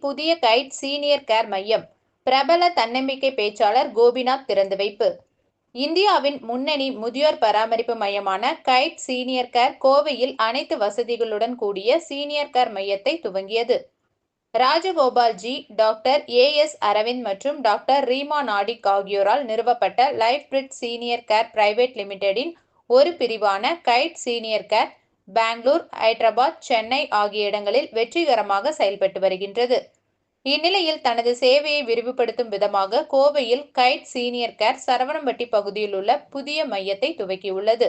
புதிய guide senior care மையம் பிரபல தன்னம்பிக்கை பேச்சாளர் கோபிநாத் திறந்து வைப்பு. இந்தியாவின் முன்னணி முதியோர் பராமரிப்பு மையமான கைட் சீனியர் கேர் கோவையில் அனைத்து வசதிகளுடன் கூடிய சீனியர் கேர் மையத்தை துவங்கியது. ராஜகோபால்ஜி, டாக்டர் ஏஎஸ் அரவிந்த் மற்றும் டாக்டர் ரீமா நாடிக் ஆகியோரால் நிறுவப்பட்ட life bridge senior care private லிமிடெடின் ஒரு பிரிவான guide senior care Bangalore, Hyderabad, Chennai ஆகிய இடங்களில் வெற்றிகரமாக செயல்பட்டு வருகின்றது. இந்நிலையில் தனது சேவையை விரிவுபடுத்தும் விதமாக கோவையில் கைட் சீனியர் கேர் சரவணம்பட்டி பகுதியில் உள்ள புதிய மையத்தை துவக்கியுள்ளது.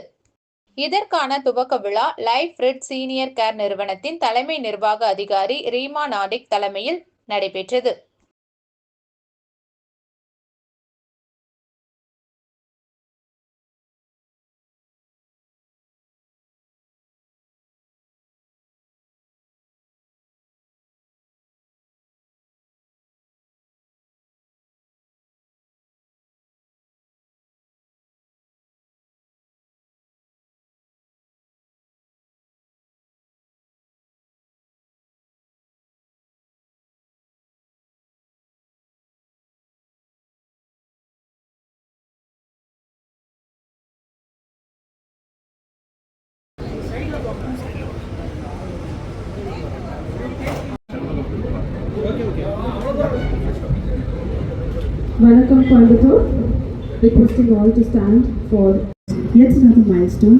இதற்கான துவக்க விழா லைஃப் பிரிட்ஜ் சீனியர் கேர் நிறுவனத்தின் தலைமை நிர்வாக அதிகாரி ரீமா நாடிக் தலைமையில் நடைபெற்றது. Vanakkam Coimbatore, requesting all to stand for yet another milestone,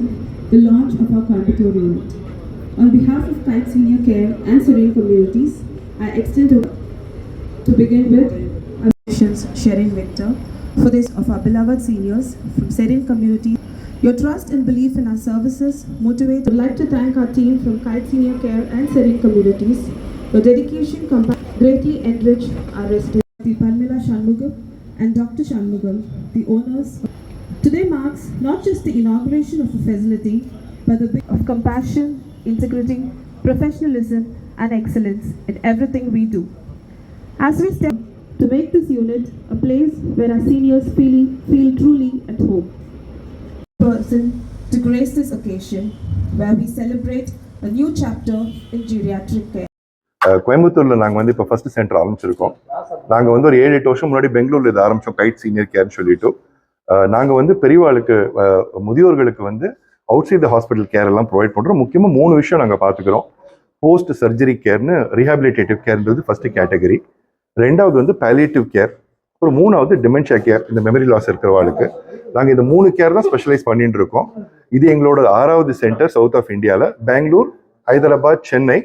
the launch of our Coimbatore unit. On behalf of Kite Senior Care and Serene Communities, I extend to begin with Sherin Victor for this of our beloved seniors from Serene Community. Your trust and belief in our services motivate. I would like to thank our team from Kite Senior Care and Serene Communities. Your dedication greatly enriched our residents. Parmila Shanmugam and Dr. Shanmugam, the owners. Today marks not just the inauguration of a facility, but the of compassion, integrity, professionalism, and excellence in everything we do. As we step to make this unit a place where our seniors feel truly at home. Person to grace this occasion, where we celebrate a new chapter in geriatric care. கோயம்புத்தூரில் நாங்கள் இப்போ first centre ஆரம்பிச்சிருக்கோம். நாங்கள் ஒரு 7-8 வருஷம் முன்னாடி பெங்களூரில் இதை ஆரம்பித்தோம், கைட் சீனியர் கேர்னு சொல்லிட்டு. நாங்கள் பெரியவாளுக்கு முதியோர்களுக்கு outside the hospital care எல்லாம் ப்ரொவைட் பண்ணுறோம். முக்கியமாக 3 விஷயம் நாங்கள் பார்த்துக்கிறோம். போஸ்ட் சர்ஜரி கேர்னு ரீஹாபிலிட்டேட்டிவ் கேர்ன்றது ஃபர்ஸ்ட் கேட்டகரி. 2வது பாலியேட்டிவ் கேர். ஒரு 3வது டிமென்ஷியா கேர், இந்த மெமரி லாஸ் இருக்கிறவாளுக்கு. நாங்கள் இந்த 3 கேர் தான் ஸ்பெஷலைஸ் பண்ணிட்டு இருக்கோம். இது எங்களோட 6வது சென்டர் சவுத் ஆஃப் இந்தியாவில். பெங்களூர், ஹைதராபாத், சென்னை